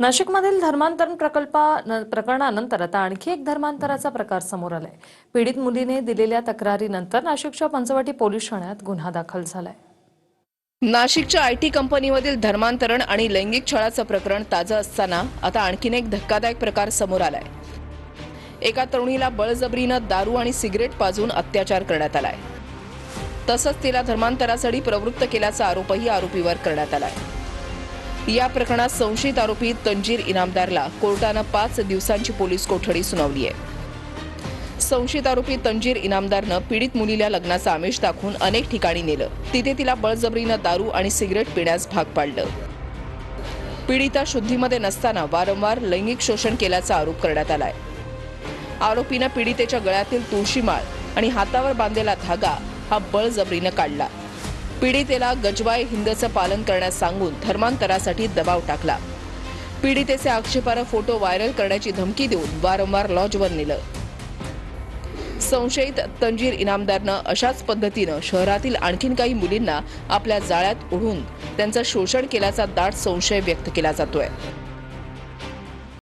नाशिकमधील धर्मांतरण प्रकरणानंतर आता आणखी एक धर्मांतराचा प्रकार समोर आलाय। पीडित मुलीने दिलेल्या तक्रारीनंतर नाशिकच्या पंचवटी पोलीस ठाण्यात गुन्हा दाखल झालाय। नाशिकच्या आयटी कंपनीमधील धर्मांतरण आणि लैंगिक छळाचं प्रकरण ताजं असताना आता आणखीन एक धक्कादायक प्रकार समोर आलाय। एका तरुणीला बळजबरीनं दारू आणि सिगरेट पाजून अत्याचार करण्यात आलाय। तसंच तिला धर्मांतरासाठी प्रवृत्त केल्याचा आरोपही आरोपीवर करण्यात आलाय। या प्रकरणात संशयित आरोपी तंजीर इनामदारला कोर्टानं 5 दिवसांची पोलीस कोठडी सुनावली आहे। संशयित आरोपी तंजीर इनामदारनं पीडित मुलीला लग्नाचं आमिष दाखवून अनेक ठिकाणी नेलं। तिथे तिला बळजबरीनं दारू आणि सिगरेट पिण्यास भाग पाडलं। पीडिता शुद्धीमध्ये नसताना वारंवार लैंगिक शोषण केल्याचा आरोप करण्यात आलाय। आरोपीनं पीडितेच्या गळ्यातील तुळशीमाळ आणि हातावर बांधलेला धागा हा बळजबरीनं काढला। पीडितेला गजवाय हिंदचं पालन करण्यास सांगून धर्मांतरासाठी दबाव टाकला। पीडितेचे आक्षेपार्ह फोटो व्हायरल करण्याची धमकी देऊन वारंवार लॉजवर नेलं। संशयित तंजीर इनामदारनं अशाच पद्धतीनं शहरातील आणखीन काही मुलींना आपल्या जाळ्यात ओढून त्यांचं शोषण केल्याचा दाट संशय व्यक्त केला जातोय।